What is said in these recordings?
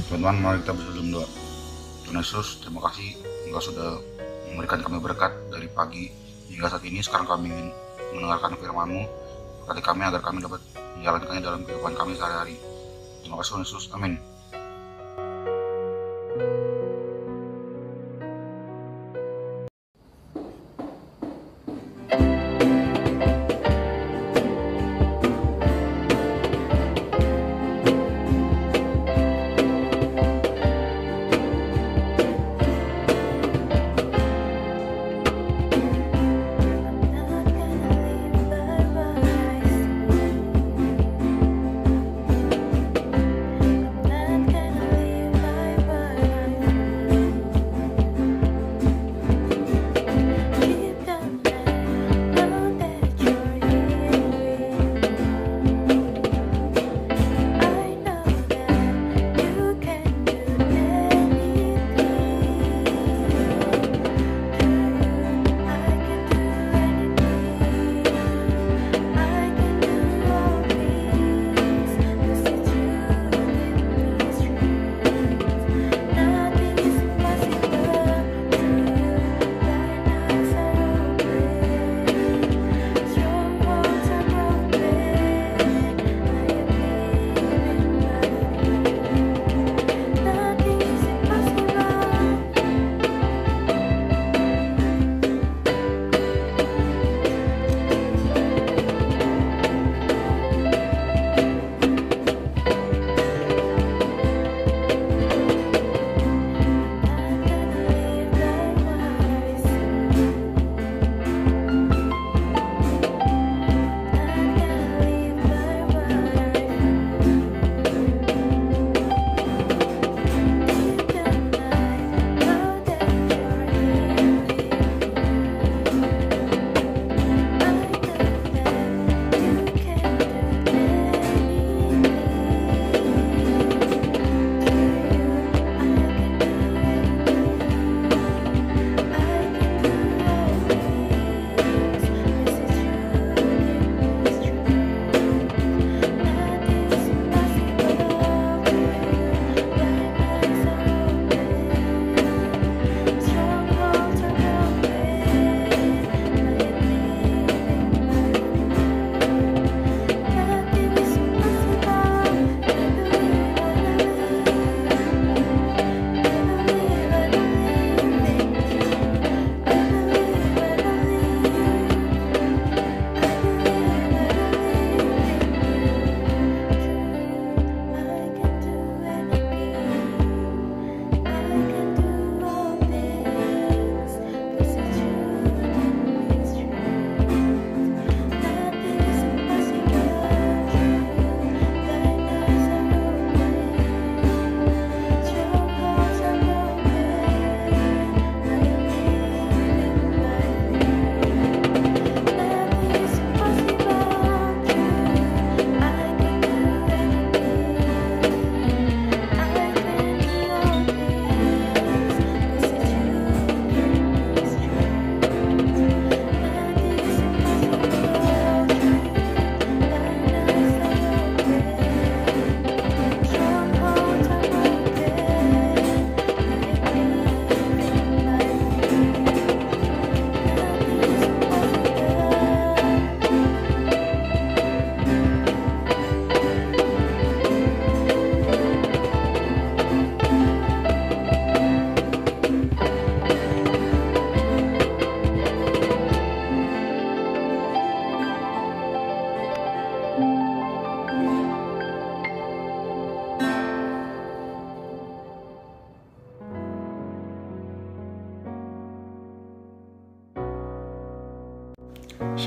Teman-teman, mari kita bersujud doa. Tuhan Yesus, terima kasih Engkau sudah memberikan kami berkat dari pagi hingga saat ini. Sekarang kami ingin mendengarkan firman-Mu. Berkati kami agar kami dapat menjalankannya dalam kehidupan kami sehari-hari. Terima kasih Tuhan Yesus, amin.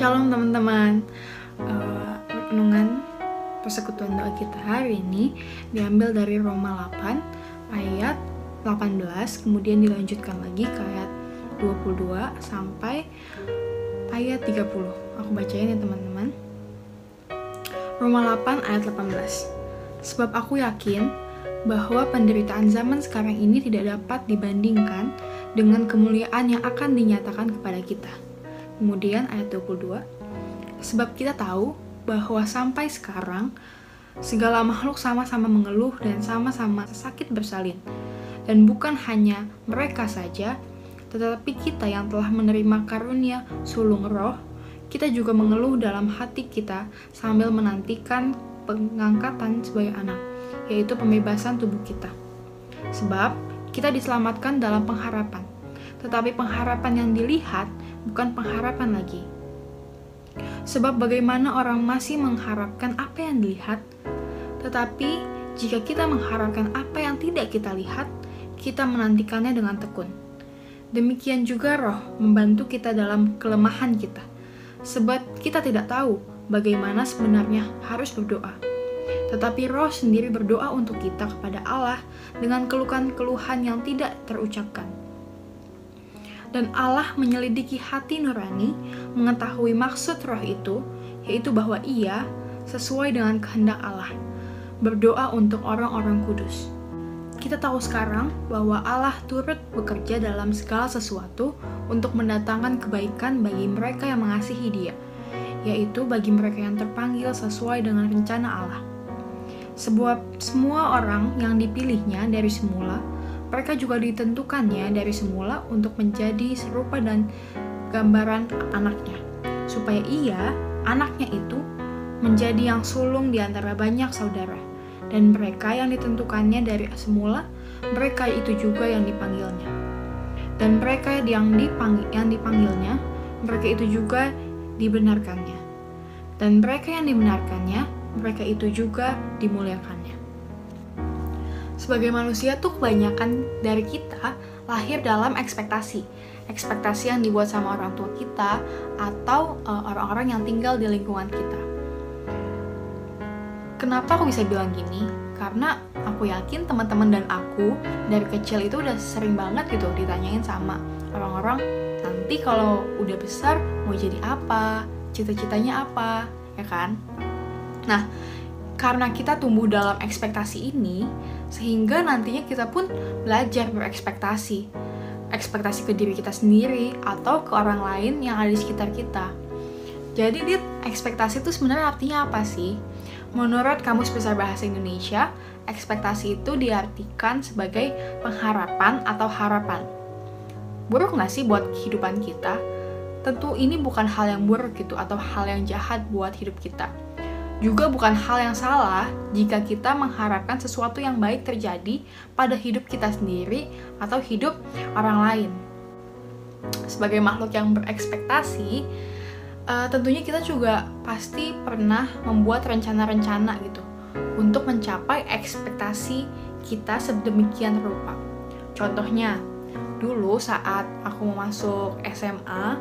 Shalom teman-teman. Renungan persekutuan doa kita hari ini diambil dari Roma 8 ayat 18, kemudian dilanjutkan lagi ke ayat 22 sampai ayat 30. Aku bacain ya teman-teman. Roma 8 ayat 18. Sebab aku yakin bahwa penderitaan zaman sekarang ini tidak dapat dibandingkan dengan kemuliaan yang akan dinyatakan kepada kita. Kemudian ayat 22, sebab kita tahu bahwa sampai sekarang Segala makhluk sama-sama mengeluh dan sama-sama sakit bersalin. Dan bukan hanya mereka saja, tetapi kita yang telah menerima karunia sulung roh, kita juga mengeluh dalam hati kita sambil menantikan pengangkatan sebagai anak, yaitu pembebasan tubuh kita. Sebab kita diselamatkan dalam pengharapan, tetapi pengharapan yang dilihat bukan pengharapan lagi. Sebab bagaimana orang masih mengharapkan apa yang dilihat, tetapi jika kita mengharapkan apa yang tidak kita lihat, kita menantikannya dengan tekun. Demikian juga Roh membantu kita dalam kelemahan kita, sebab kita tidak tahu bagaimana sebenarnya harus berdoa. Tetapi Roh sendiri berdoa untuk kita kepada Allah dengan keluhan-keluhan yang tidak terucapkan. Dan Allah menyelidiki hati nurani, mengetahui maksud Roh itu, yaitu bahwa Ia, sesuai dengan kehendak Allah, berdoa untuk orang-orang kudus. Kita tahu sekarang bahwa Allah turut bekerja dalam segala sesuatu untuk mendatangkan kebaikan bagi mereka yang mengasihi Dia, yaitu bagi mereka yang terpanggil sesuai dengan rencana Allah. Sebab semua orang yang dipilihnya dari semula, mereka juga ditentukannya dari semula untuk menjadi serupa dan gambaran anaknya, supaya Ia, anaknya itu, menjadi yang sulung di antara banyak saudara. Dan mereka yang ditentukannya dari semula, mereka itu juga yang dipanggilnya. Dan mereka yang dipanggilnya, mereka itu juga dibenarkannya. Dan mereka yang dibenarkannya, mereka itu juga dimuliakannya. Sebagai manusia tuh kebanyakan dari kita lahir dalam ekspektasi yang dibuat sama orang tua kita atau orang-orang yang tinggal di lingkungan kita. Kenapa aku bisa bilang gini? Karena aku yakin teman-teman dan aku dari kecil itu udah sering banget gitu ditanyain sama orang-orang, nanti kalau udah besar mau jadi apa, cita-citanya apa, ya kan? Nah, karena kita tumbuh dalam ekspektasi ini, sehingga nantinya kita pun belajar berekspektasi. Ekspektasi ke diri kita sendiri atau ke orang lain yang ada di sekitar kita. Jadi, ekspektasi itu sebenarnya artinya apa sih? Menurut Kamus Besar Bahasa Indonesia, ekspektasi itu diartikan sebagai pengharapan atau harapan. Buruk nggak sih buat kehidupan kita? Tentu ini bukan hal yang buruk gitu atau hal yang jahat buat hidup kita. Juga bukan hal yang salah jika kita mengharapkan sesuatu yang baik terjadi pada hidup kita sendiri atau hidup orang lain. Sebagai makhluk yang berekspektasi, tentunya kita juga pasti pernah membuat rencana-rencana gitu untuk mencapai ekspektasi kita sedemikian rupa. Contohnya, dulu saat aku mau masuk SMA,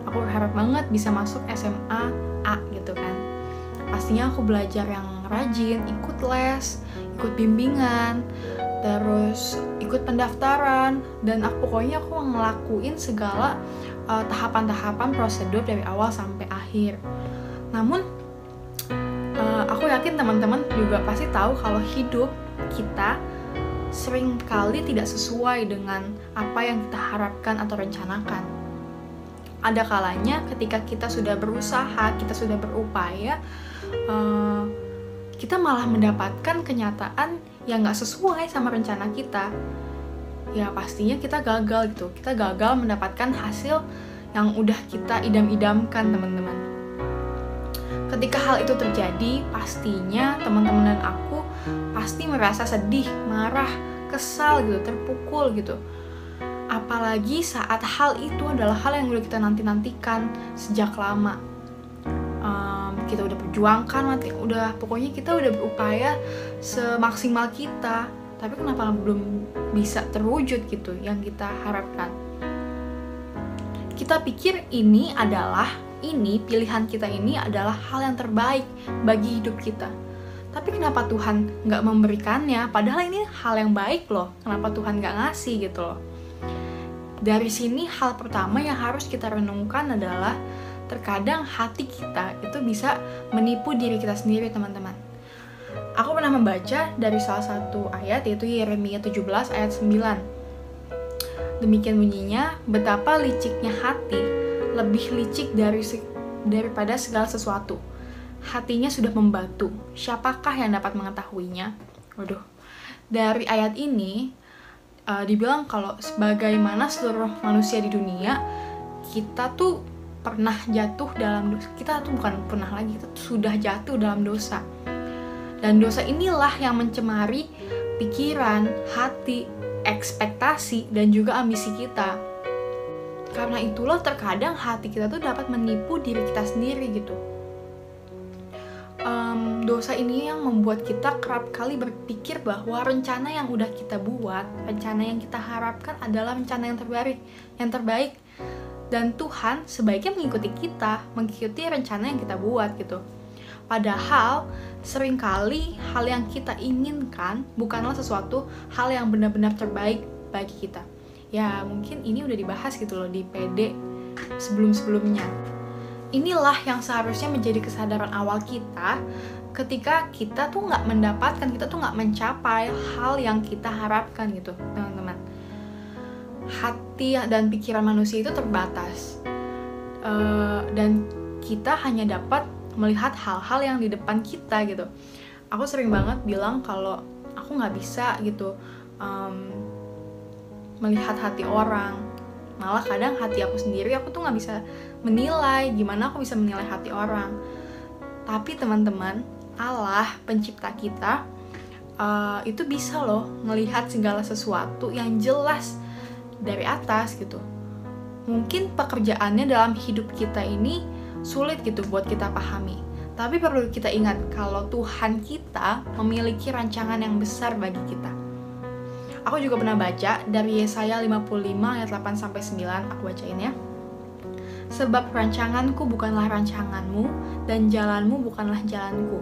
aku berharap banget bisa masuk SMA A gitu kan. Pastinya aku belajar yang rajin, ikut les, ikut bimbingan, terus ikut pendaftaran, dan pokoknya aku ngelakuin segala tahapan-tahapan prosedur dari awal sampai akhir. Namun, aku yakin teman-teman juga pasti tahu kalau hidup kita sering kali tidak sesuai dengan apa yang kita harapkan atau rencanakan. Ada kalanya ketika kita sudah berusaha, kita sudah berupaya, kita malah mendapatkan kenyataan yang gak sesuai sama rencana kita. Ya pastinya kita gagal gitu, kita gagal mendapatkan hasil yang udah kita idam-idamkan teman-teman. Ketika hal itu terjadi, pastinya teman-teman dan aku pasti merasa sedih, marah, kesal gitu, terpukul gitu. Apalagi saat hal itu adalah hal yang udah kita nanti-nantikan sejak lama. Kita udah perjuangkan, pokoknya kita udah berupaya semaksimal kita, tapi kenapa belum bisa terwujud gitu yang kita harapkan. Kita pikir pilihan kita ini adalah hal yang terbaik bagi hidup kita. Tapi kenapa Tuhan nggak memberikannya? Padahal ini hal yang baik loh. Kenapa Tuhan nggak ngasih gitu loh? Dari sini hal pertama yang harus kita renungkan adalah terkadang hati kita itu bisa menipu diri kita sendiri, teman-teman. Aku pernah membaca dari salah satu ayat, yaitu Yeremia 17 ayat 9. Demikian bunyinya, betapa liciknya hati, lebih licik daripada segala sesuatu. hatinya sudah membatu. Siapakah yang dapat mengetahuinya? Waduh, dari ayat ini dibilang kalau sebagaimana seluruh manusia di dunia, kita tuh pernah jatuh dalam dosa. Kita tuh bukan pernah lagi, kita tuh sudah jatuh dalam dosa. Dan dosa inilah yang mencemari pikiran, hati, ekspektasi, dan juga ambisi kita. Karena itulah terkadang hati kita tuh dapat menipu diri kita sendiri gitu. Dosa ini yang membuat kita kerap kali berpikir bahwa rencana yang udah kita buat, rencana yang kita harapkan adalah rencana yang terbaik. Dan Tuhan sebaiknya mengikuti rencana yang kita buat gitu. Padahal seringkali hal yang kita inginkan bukanlah sesuatu hal yang benar-benar terbaik bagi kita. Ya mungkin ini udah dibahas gitu loh di PD sebelum-sebelumnya. Inilah yang seharusnya menjadi kesadaran awal kita ketika kita tuh nggak mencapai hal yang kita harapkan gitu, teman-teman. Hati dan pikiran manusia itu terbatas, dan kita hanya dapat melihat hal-hal yang di depan kita gitu. Aku sering banget bilang kalau aku nggak bisa gitu melihat hati orang. Malah kadang hati aku sendiri, aku tuh nggak bisa menilai. Gimana aku bisa menilai hati orang? Tapi teman-teman, Allah pencipta kita itu bisa loh melihat segala sesuatu yang jelas dari atas gitu. Mungkin pekerjaannya dalam hidup kita ini sulit gitu buat kita pahami. Tapi perlu kita ingat kalau Tuhan kita memiliki rancangan yang besar bagi kita. Aku juga pernah baca dari Yesaya 55 ayat 8-9, aku bacain ya. Sebab rancanganku bukanlah rancanganmu, dan jalanmu bukanlah jalanku.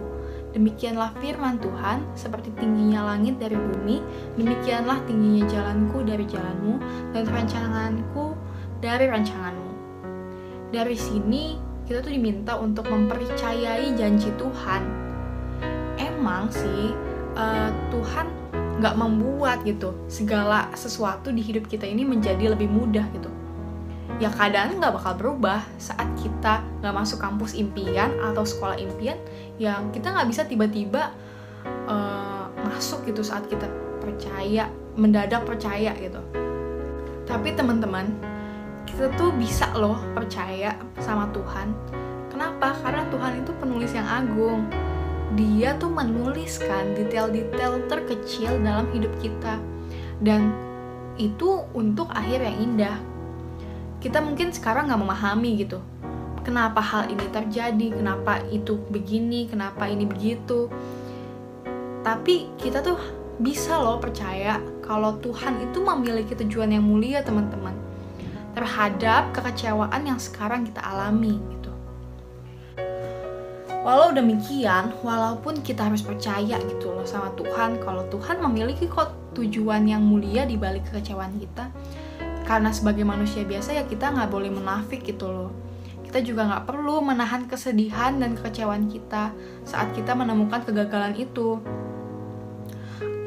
Demikianlah firman Tuhan, seperti tingginya langit dari bumi, demikianlah tingginya jalanku dari jalanmu, dan rancanganku dari rancanganmu. Dari sini, kita tuh diminta untuk mempercayai janji Tuhan. Emang sih, Tuhan nggak membuat gitu segala sesuatu di hidup kita ini menjadi lebih mudah gitu. Ya keadaan nggak bakal berubah saat kita nggak masuk kampus impian atau sekolah impian. Ya kita nggak bisa tiba-tiba masuk gitu saat kita mendadak percaya gitu. Tapi teman-teman, kita tuh bisa loh percaya sama Tuhan. Kenapa? Karena Tuhan itu penulis yang agung. Dia tuh menuliskan detail-detail terkecil dalam hidup kita, dan itu untuk akhir yang indah. Kita mungkin sekarang nggak memahami gitu, kenapa hal ini terjadi, kenapa itu begini, kenapa ini begitu. Tapi kita tuh bisa loh percaya kalau Tuhan itu memiliki tujuan yang mulia, teman-teman, terhadap kekecewaan yang sekarang kita alami gitu. Walau demikian, walaupun kita harus percaya gitu loh sama Tuhan, kalau Tuhan memiliki kok tujuan yang mulia di balik kekecewaan kita, karena sebagai manusia biasa ya kita nggak boleh munafik gitu loh. Kita juga nggak perlu menahan kesedihan dan kekecewaan kita saat kita menemukan kegagalan itu.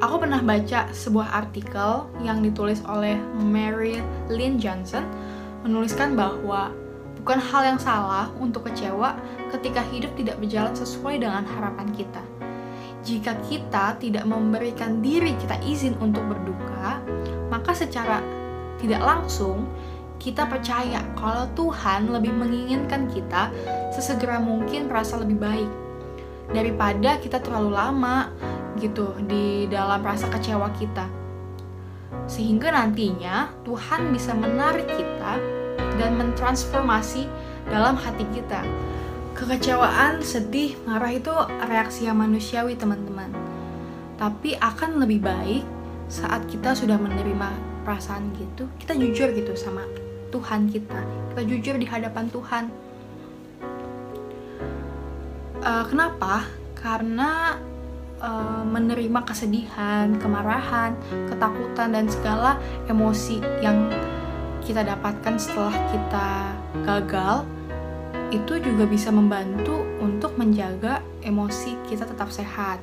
Aku pernah baca sebuah artikel yang ditulis oleh Mary Lynn Johnson, menuliskan bahwa bukan hal yang salah untuk kecewa ketika hidup tidak berjalan sesuai dengan harapan kita. Jika kita tidak memberikan diri kita izin untuk berduka, maka secara tidak langsung kita percaya kalau Tuhan lebih menginginkan kita sesegera mungkin merasa lebih baik daripada kita terlalu lama gitu di dalam rasa kecewa kita. Sehingga nantinya Tuhan bisa menarik kita dan mentransformasi dalam hati kita. Kekecewaan, sedih, marah itu reaksi yang manusiawi, teman-teman. Tapi akan lebih baik saat kita sudah menerima perasaan gitu, kita jujur gitu sama Tuhan kita jujur di hadapan Tuhan. Kenapa? Karena menerima kesedihan, kemarahan, ketakutan, dan segala emosi yang kita dapatkan setelah kita gagal, itu juga bisa membantu untuk menjaga emosi kita tetap sehat.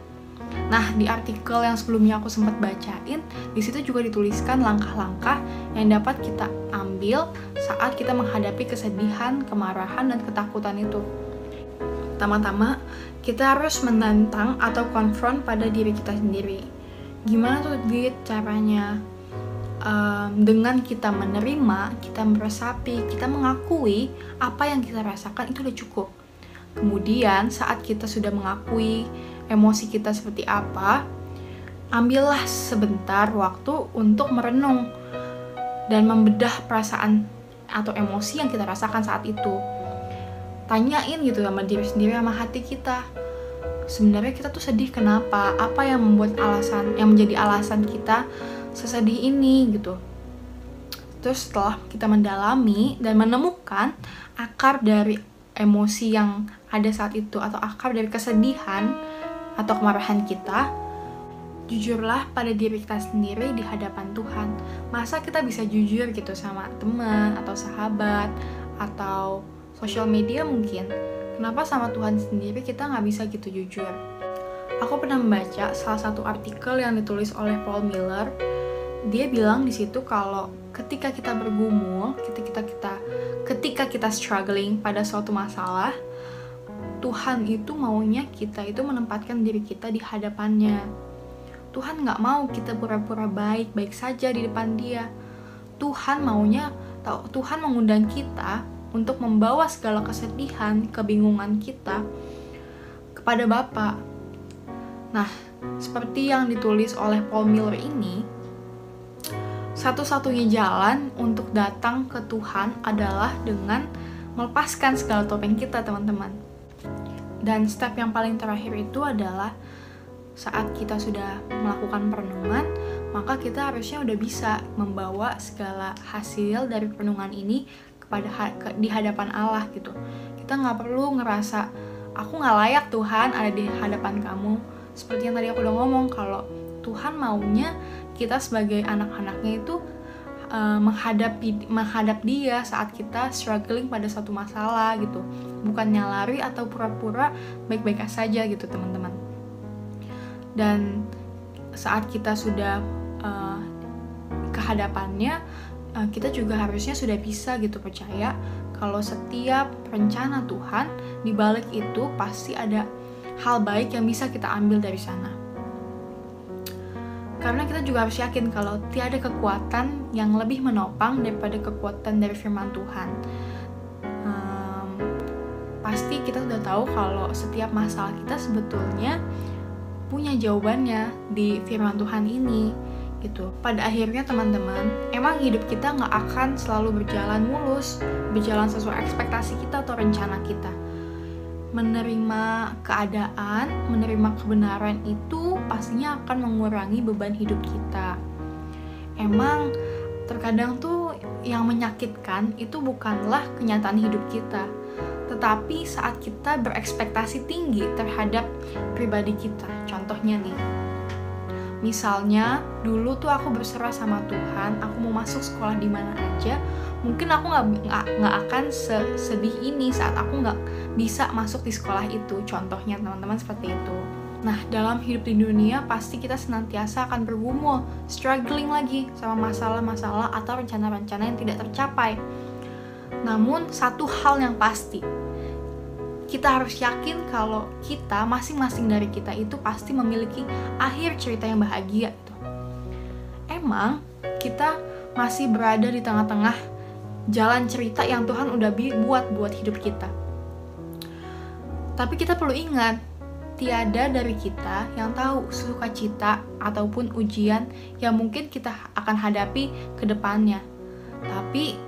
Nah, di artikel yang sebelumnya aku sempat bacain, di situ juga dituliskan langkah-langkah yang dapat kita ambil saat kita menghadapi kesedihan, kemarahan, dan ketakutan itu. Pertama-tama, kita harus menantang atau konfront pada diri kita sendiri. Gimana tuh caranya? Dengan kita menerima, kita meresapi, kita mengakui apa yang kita rasakan itu udah cukup. Kemudian saat kita sudah mengakui emosi kita seperti apa, ambillah sebentar waktu untuk merenung dan membedah perasaan atau emosi yang kita rasakan saat itu. Tanyain gitu sama diri sendiri, sama hati kita, sebenarnya kita tuh sedih kenapa? Apa yang menjadi alasan kita sesedih ini gitu. Terus setelah kita mendalami dan menemukan akar dari emosi yang ada saat itu atau akar dari kesedihan atau kemarahan kita, jujurlah pada diri kita sendiri di hadapan Tuhan. Masa kita bisa jujur gitu sama teman atau sahabat atau sosial media mungkin? Kenapa sama Tuhan sendiri kita nggak bisa gitu jujur? Aku pernah membaca salah satu artikel yang ditulis oleh Paul Miller. Dia bilang di situ kalau ketika kita bergumul, ketika kita struggling pada suatu masalah, Tuhan itu maunya kita itu menempatkan diri kita di hadapannya. Tuhan nggak mau kita pura-pura baik-baik saja di depan Dia. Tuhan mengundang kita untuk membawa segala kesedihan, kebingungan kita kepada Bapa. Nah, seperti yang ditulis oleh Paul Miller ini, satu-satunya jalan untuk datang ke Tuhan adalah dengan melepaskan segala topeng kita, teman-teman. Dan step yang paling terakhir itu adalah saat kita sudah melakukan perenungan, maka kita harusnya udah bisa membawa segala hasil dari perenungan ini di hadapan Allah gitu. Kita nggak perlu ngerasa aku nggak layak Tuhan ada di hadapan kamu. Seperti yang tadi aku udah ngomong, kalau Tuhan maunya kita sebagai anak-anaknya itu menghadap Dia saat kita struggling pada suatu masalah gitu, bukannya lari atau pura-pura baik-baik saja gitu, teman-teman. Dan saat kita sudah ke hadapannya, kita juga harusnya sudah bisa gitu percaya kalau setiap rencana Tuhan di balik itu pasti ada hal baik yang bisa kita ambil dari sana. Karena kita juga harus yakin kalau tiada kekuatan yang lebih menopang daripada kekuatan dari firman Tuhan. Pasti kita sudah tahu kalau setiap masalah kita sebetulnya punya jawabannya di firman Tuhan ini gitu. Pada akhirnya teman-teman, emang hidup kita nggak akan selalu berjalan mulus, berjalan sesuai ekspektasi kita atau rencana kita. Menerima keadaan, menerima kebenaran itu pastinya akan mengurangi beban hidup kita. Emang terkadang tuh yang menyakitkan itu bukanlah kenyataan hidup kita, tetapi saat kita berekspektasi tinggi terhadap pribadi kita. Contohnya nih, misalnya dulu tuh aku berserah sama Tuhan, aku mau masuk sekolah di mana aja, mungkin aku nggak akan sedih ini saat aku nggak bisa masuk di sekolah itu. Contohnya teman-teman seperti itu. Nah, dalam hidup di dunia pasti kita senantiasa akan bergumul, struggling lagi sama masalah-masalah atau rencana-rencana yang tidak tercapai. Namun satu hal yang pasti, kita harus yakin kalau kita, masing-masing dari kita itu pasti memiliki akhir cerita yang bahagia gitu. Emang kita masih berada di tengah-tengah jalan cerita yang Tuhan udah buat hidup kita. Tapi kita perlu ingat, tiada dari kita yang tahu sukacita ataupun ujian yang mungkin kita akan hadapi ke depannya. Tapi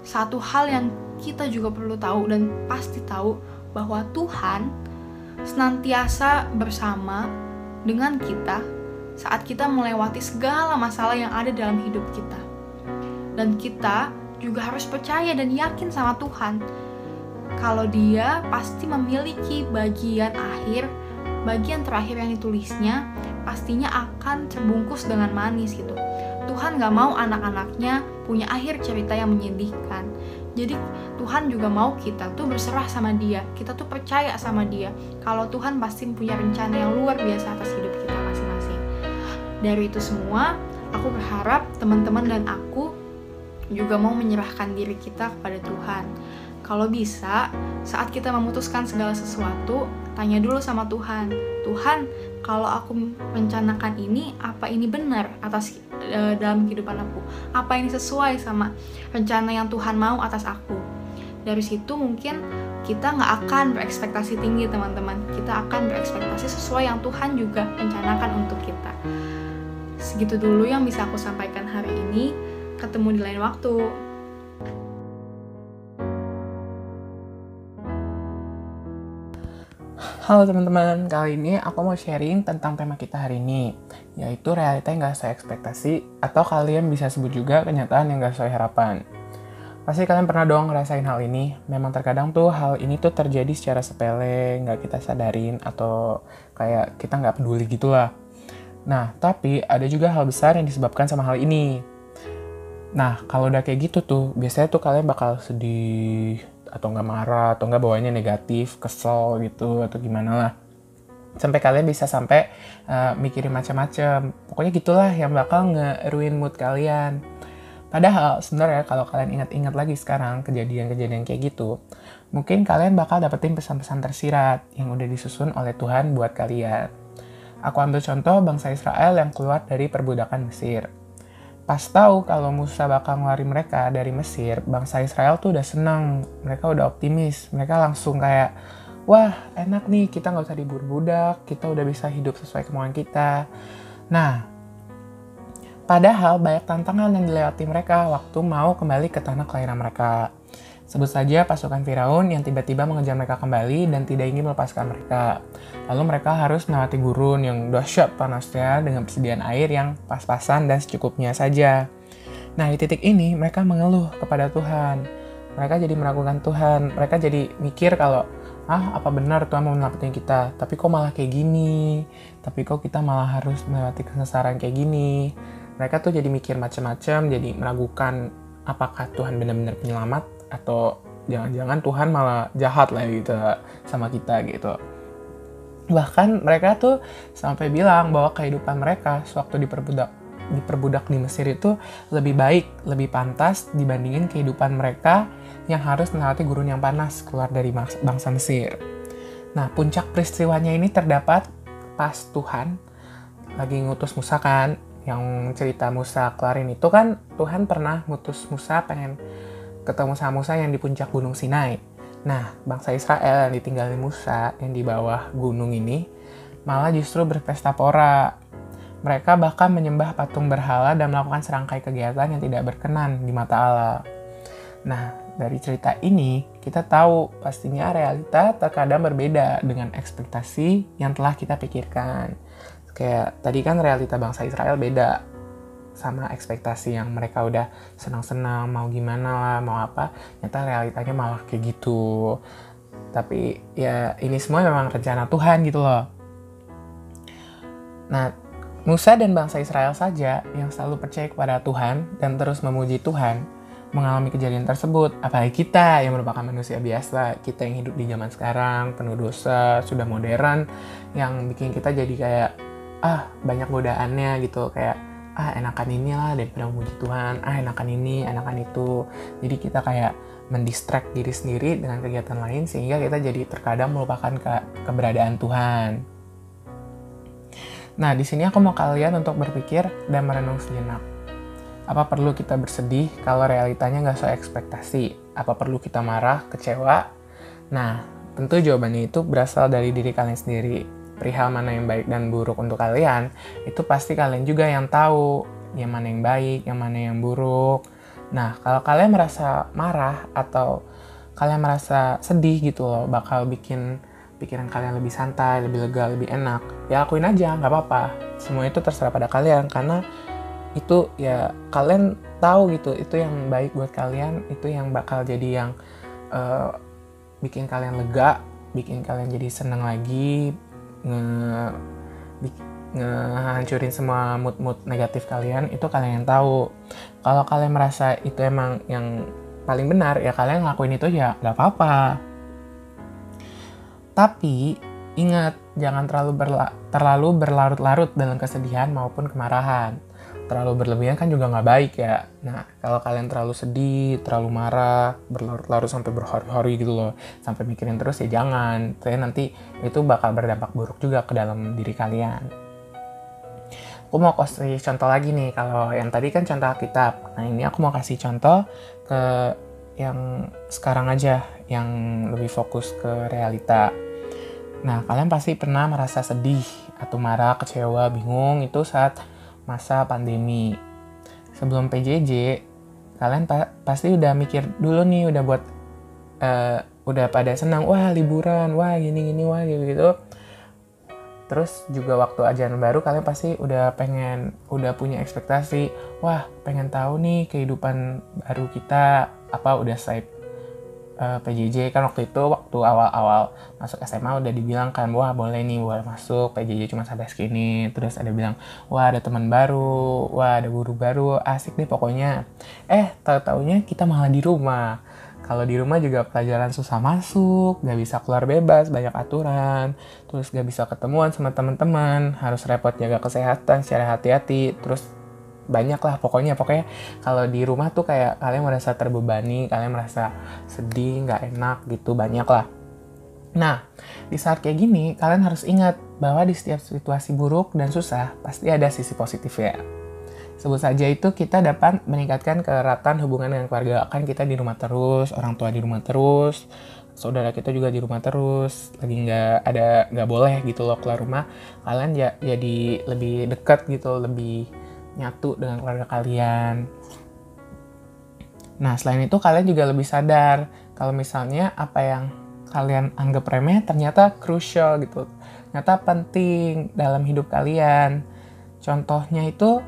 satu hal yang kita juga perlu tahu dan pasti tahu, bahwa Tuhan senantiasa bersama dengan kita saat kita melewati segala masalah yang ada dalam hidup kita. Dan kita juga harus percaya dan yakin sama Tuhan kalau Dia pasti memiliki bagian terakhir yang ditulisnya pastinya akan terbungkus dengan manis gitu. Tuhan gak mau anak-anaknya punya akhir cerita yang menyedihkan. Jadi Tuhan juga mau kita tuh berserah sama Dia, kita tuh percaya sama Dia kalau Tuhan pasti punya rencana yang luar biasa atas hidup kita masing-masing. Dari itu semua, aku berharap teman-teman dan aku juga mau menyerahkan diri kita kepada Tuhan. Kalau bisa, saat kita memutuskan segala sesuatu, tanya dulu sama Tuhan. Tuhan, kalau aku merencanakan ini, apa ini benar dalam kehidupan aku? Apa ini sesuai sama rencana yang Tuhan mau atas aku? Dari situ mungkin kita nggak akan berekspektasi tinggi, teman-teman. Kita akan berekspektasi sesuai yang Tuhan juga rencanakan untuk kita. Segitu dulu yang bisa aku sampaikan hari ini. Ketemu di lain waktu. Halo teman-teman, kali ini aku mau sharing tentang tema kita hari ini, yaitu realita yang gak sesuai ekspektasi, atau kalian bisa sebut juga kenyataan yang gak sesuai harapan. Pasti kalian pernah dong ngerasain hal ini. Memang terkadang tuh hal ini tuh terjadi secara sepele, gak kita sadarin, atau kayak kita gak peduli gitu lah. Nah, tapi ada juga hal besar yang disebabkan sama hal ini. Nah, kalau udah kayak gitu tuh, biasanya tuh kalian bakal sedih, atau nggak marah, atau nggak bawaannya negatif, kesel gitu, atau gimana lah. Sampai kalian bisa sampai mikirin macam-macam. Pokoknya gitulah yang bakal nge-ruin mood kalian. Padahal sebenarnya kalau kalian ingat-ingat lagi sekarang kejadian-kejadian kayak gitu, mungkin kalian bakal dapetin pesan-pesan tersirat yang udah disusun oleh Tuhan buat kalian. Aku ambil contoh bangsa Israel yang keluar dari perbudakan Mesir. Pas tahu kalau Musa bakal ngeluarin mereka dari Mesir, bangsa Israel tuh udah senang, mereka udah optimis, mereka langsung kayak, wah enak nih kita nggak usah diburu budak, kita udah bisa hidup sesuai kemauan kita. Nah, padahal banyak tantangan yang dilewati mereka waktu mau kembali ke tanah kelahiran mereka. Sebut saja pasukan Firaun yang tiba-tiba mengejar mereka kembali dan tidak ingin melepaskan mereka. Lalu mereka harus melewati gurun yang dahsyat panasnya dengan persediaan air yang pas-pasan dan secukupnya saja. Nah, di titik ini mereka mengeluh kepada Tuhan. Mereka jadi meragukan Tuhan. Mereka jadi mikir kalau, apa benar Tuhan mau menyelamatin kita? Tapi kok malah kayak gini? Tapi kok kita malah harus melewati kesesaran kayak gini? Mereka tuh jadi mikir macam-macam, jadi meragukan apakah Tuhan benar-benar penyelamat atau jangan-jangan Tuhan malah jahat lah gitu sama kita gitu. Bahkan mereka tuh sampai bilang bahwa kehidupan mereka sewaktu diperbudak di Mesir itu lebih baik, lebih pantas dibandingin kehidupan mereka yang harus melewati gurun yang panas keluar dari bangsa Mesir. Nah, puncak peristiwanya ini terdapat pas Tuhan lagi ngutus Musa kan, yang cerita Musa kelarin itu kan Tuhan pernah ngutus Musa pengen ketemu sama Musa yang di puncak gunung Sinai. Nah, bangsa Israel yang ditinggalin Musa yang di bawah gunung ini malah justru berpesta pora. Mereka bahkan menyembah patung berhala dan melakukan serangkai kegiatan yang tidak berkenan di mata Allah. Nah, dari cerita ini kita tahu pastinya realita terkadang berbeda dengan ekspektasi yang telah kita pikirkan. Kayak tadi kan realita bangsa Israel beda sama ekspektasi yang mereka udah senang-senang, mau gimana lah, mau apa, ternyata realitanya malah kayak gitu. Tapi ya ini semua memang rencana Tuhan gitu loh. Nah, Musa dan bangsa Israel saja yang selalu percaya kepada Tuhan dan terus memuji Tuhan mengalami kejadian tersebut. Apalagi kita yang merupakan manusia biasa, kita yang hidup di zaman sekarang, penuh dosa, sudah modern, yang bikin kita jadi kayak, banyak godaannya gitu, kayak enakan inilah daripada memuji Tuhan, enakan ini, enakan itu. Jadi kita kayak mendistract diri sendiri dengan kegiatan lain sehingga kita jadi terkadang melupakan keberadaan Tuhan. Nah, di sini aku mau kalian untuk berpikir dan merenung sejenak. Apa perlu kita bersedih kalau realitanya nggak sesuai ekspektasi? Apa perlu kita marah, kecewa? Nah, tentu jawabannya itu berasal dari diri kalian sendiri. Perihal mana yang baik dan buruk untuk kalian, itu pasti kalian juga yang tahu yang mana yang baik, yang mana yang buruk. Nah, kalau kalian merasa marah atau kalian merasa sedih gitu loh, bakal bikin pikiran kalian lebih santai, lebih lega, lebih enak, ya lakuin aja, nggak apa-apa. Semua itu terserah pada kalian, karena itu ya kalian tahu gitu, itu yang baik buat kalian, itu yang bakal jadi yang bikin kalian lega, bikin kalian jadi seneng lagi, ngehancurin semua mood negatif kalian, itu kalian yang tahu. Kalau kalian merasa itu emang yang paling benar, ya kalian ngelakuin itu ya nggak apa-apa. Tapi ingat, jangan terlalu berlarut-larut dalam kesedihan maupun kemarahan. terlalu berlebihan kan juga nggak baik ya. Nah, kalau kalian terlalu sedih, terlalu marah, berlarut-larut sampai berhari-hari gitu loh, sampai mikirin terus ya jangan. Karena nanti itu bakal berdampak buruk juga ke dalam diri kalian. Aku mau kasih contoh lagi nih, kalau yang tadi kan contoh Alkitab. Nah, ini aku mau kasih contoh ke yang sekarang aja, yang lebih fokus ke realita. Nah, kalian pasti pernah merasa sedih atau marah, kecewa, bingung itu saat masa pandemi. Sebelum PJJ, kalian pasti udah mikir dulu nih, udah pada senang, wah liburan, wah gini-gini, wah gitu-gitu. Terus juga waktu ajaran baru kalian pasti udah punya ekspektasi, wah pengen tahu nih kehidupan baru kita, udah selesai PJJ kan waktu awal-awal masuk SMA udah dibilang kan, wah boleh masuk PJJ cuma sampai segini. Terus ada bilang, wah ada teman baru, wah ada guru baru, asik deh pokoknya. Tahu-taunya kita malah di rumah. Kalau di rumah juga pelajaran susah masuk, gak bisa keluar bebas, banyak aturan, terus gak bisa ketemuan sama teman-teman, harus repot jaga kesehatan secara hati-hati, terus banyak lah pokoknya kalau di rumah tuh kayak kalian merasa terbebani, kalian merasa sedih, gak enak gitu, banyak lah. Nah, di saat kayak gini, kalian harus ingat bahwa di setiap situasi buruk dan susah, pasti ada sisi positifnya. Sebut saja itu kita dapat meningkatkan keratan hubungan dengan keluarga. Kan kita di rumah terus, orang tua di rumah terus, saudara kita juga di rumah terus, lagi nggak boleh gitu loh keluar rumah. Kalian jadi lebih dekat gitu, lebih nyatu dengan keluarga kalian. Nah, selain itu kalian juga lebih sadar kalau misalnya apa yang kalian anggap remeh ternyata crucial gitu, ternyata penting dalam hidup kalian. Contohnya itu,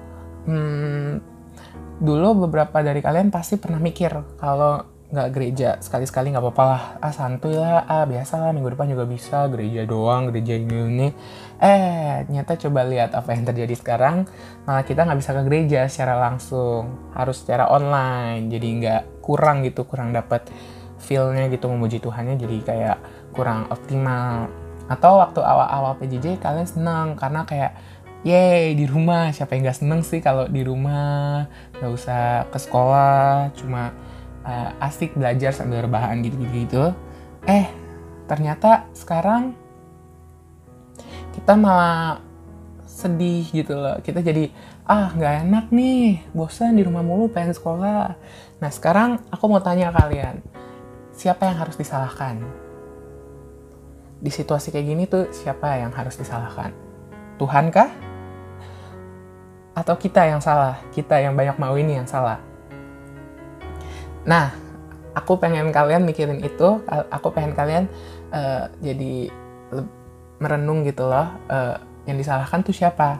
dulu beberapa dari kalian pasti pernah mikir kalau nggak gereja sekali-sekali nggak apa-apa lah, santuy lah, biasa lah, minggu depan juga bisa, gereja doang, gereja ini. Ternyata coba lihat apa yang terjadi sekarang, malah kita nggak bisa ke gereja secara langsung, harus secara online, jadi nggak kurang dapat feel-nya gitu, memuji Tuhannya jadi kayak kurang optimal. Atau waktu awal-awal PJJ kalian senang karena kayak yeay di rumah, siapa yang gak seneng sih kalau di rumah, gak usah ke sekolah, cuma asik belajar sambil rebahan gitu. Ternyata sekarang kita malah sedih gitu loh, kita jadi gak enak nih, bosan di rumah mulu, pengen sekolah. Nah sekarang aku mau tanya kalian, siapa yang harus disalahkan? Di situasi kayak gini tuh siapa yang harus disalahkan? Tuhan kah? Atau kita yang salah? Kita yang banyak mau ini yang salah? Nah, aku pengen kalian mikirin itu. Aku pengen kalian jadi merenung gitu loh. Yang disalahkan tuh siapa?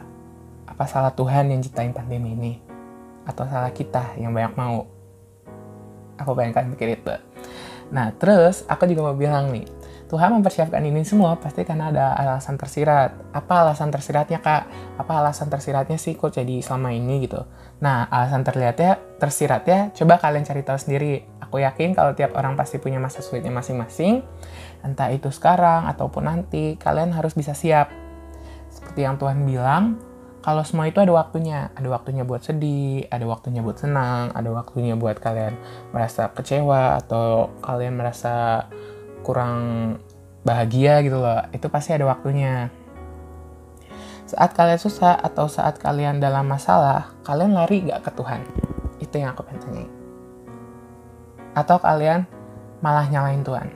Apa salah Tuhan yang ciptain pandemi ini? Atau salah kita yang banyak mau? Aku pengen kalian mikir itu. Nah, terus aku juga mau bilang nih, Tuhan mempersiapkan ini semua pasti karena ada alasan tersirat. Apa alasan tersiratnya, Kak? Apa alasan tersiratnya sih kok jadi selama ini gitu? Nah, alasan tersiratnya coba kalian cari tahu sendiri. Aku yakin kalau tiap orang pasti punya masa sulitnya masing-masing. Entah itu sekarang ataupun nanti, kalian harus bisa siap. Seperti yang Tuhan bilang, kalau semua itu ada waktunya. Ada waktunya buat sedih, ada waktunya buat senang, ada waktunya buat kalian merasa kecewa atau kalian merasa kurang bahagia gitu loh, itu pasti ada waktunya. Saat kalian susah atau saat kalian dalam masalah, kalian lari gak ke Tuhan? Itu yang aku pengen tanya. Atau kalian malah nyalahin Tuhan?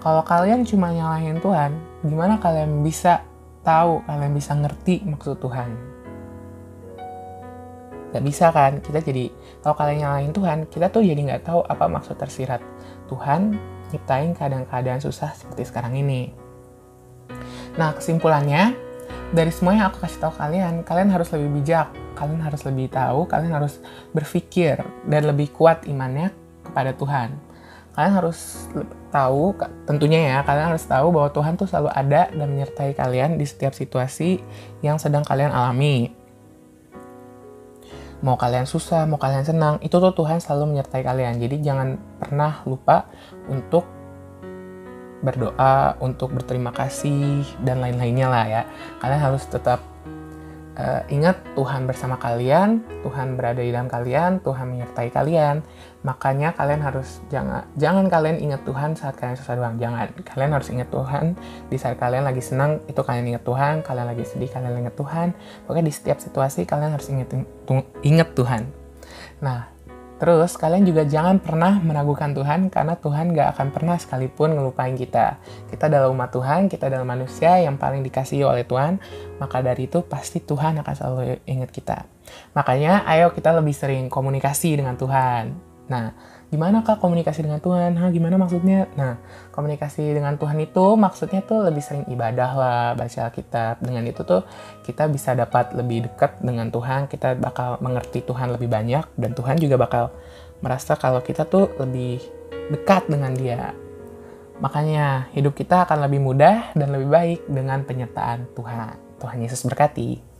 Kalau kalian cuma nyalahin Tuhan, gimana kalian bisa tahu, kalian bisa ngerti maksud Tuhan? Gak bisa kan? Kalau kalian nyalahin Tuhan, kita tuh jadi gak tahu apa maksud tersirat Tuhan nyiptain keadaan-keadaan susah seperti sekarang ini. Nah, kesimpulannya, dari semua yang aku kasih tahu kalian harus lebih bijak, kalian harus lebih tahu, kalian harus berpikir dan lebih kuat imannya kepada Tuhan. Kalian harus tahu, tentunya ya, kalian harus tahu bahwa Tuhan tuh selalu ada dan menyertai kalian di setiap situasi yang sedang kalian alami. Mau kalian susah, mau kalian senang, itu tuh Tuhan selalu menyertai kalian. Jadi jangan pernah lupa untuk berdoa, untuk berterima kasih, dan lain-lainnya lah ya. Kalian harus tetap Ingat Tuhan bersama kalian, Tuhan berada di dalam kalian, Tuhan menyertai kalian. Makanya kalian harus jangan kalian ingat Tuhan saat kalian susah doang. Jangan. Kalian harus ingat Tuhan di saat kalian lagi senang, itu kalian ingat Tuhan. Kalian lagi sedih, kalian ingat Tuhan. Pokoknya di setiap situasi kalian harus ingat Tuhan. Nah, terus kalian juga jangan pernah meragukan Tuhan, karena Tuhan gak akan pernah sekalipun ngelupain kita. Kita adalah umat Tuhan, kita adalah manusia yang paling dikasihi oleh Tuhan. Maka dari itu pasti Tuhan akan selalu ingat kita. Makanya ayo kita lebih sering komunikasi dengan Tuhan. Nah, gimana Kak komunikasi dengan Tuhan? Gimana maksudnya? Nah, komunikasi dengan Tuhan itu maksudnya tuh lebih sering ibadah lah, baca Alkitab. Dengan itu tuh kita bisa dapat lebih dekat dengan Tuhan, kita bakal mengerti Tuhan lebih banyak, dan Tuhan juga bakal merasa kalau kita tuh lebih dekat dengan Dia. Makanya hidup kita akan lebih mudah dan lebih baik dengan penyertaan Tuhan. Tuhan Yesus berkati.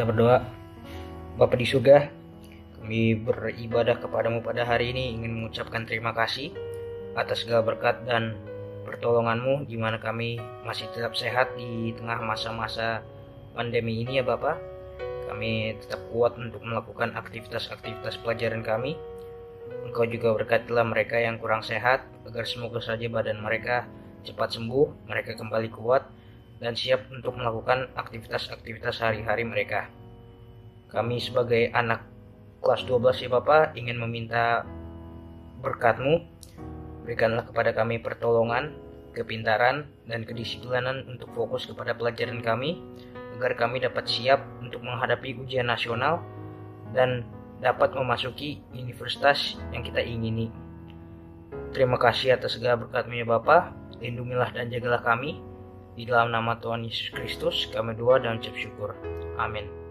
berdoa. Bapa di surga, kami beribadah kepadamu pada hari ini ingin mengucapkan terima kasih atas segala berkat dan pertolonganmu di mana kami masih tetap sehat di tengah masa-masa pandemi ini ya Bapak. Kami tetap kuat untuk melakukan aktivitas-aktivitas pelajaran kami. Engkau juga berkatilah mereka yang kurang sehat agar semoga saja badan mereka cepat sembuh, mereka kembali kuat dan siap untuk melakukan aktivitas-aktivitas hari-hari mereka. Kami sebagai anak kelas 12 ya Bapak ingin meminta berkat-Mu. Berikanlah kepada kami pertolongan, kepintaran, dan kedisiplinan untuk fokus kepada pelajaran kami agar kami dapat siap untuk menghadapi ujian nasional dan dapat memasuki universitas yang kita ingini. Terima kasih atas segala berkat-Mu ya Bapa. Lindungilah dan jagalah kami. Di dalam nama Tuhan Yesus Kristus kami doa dan ucap syukur. Amin.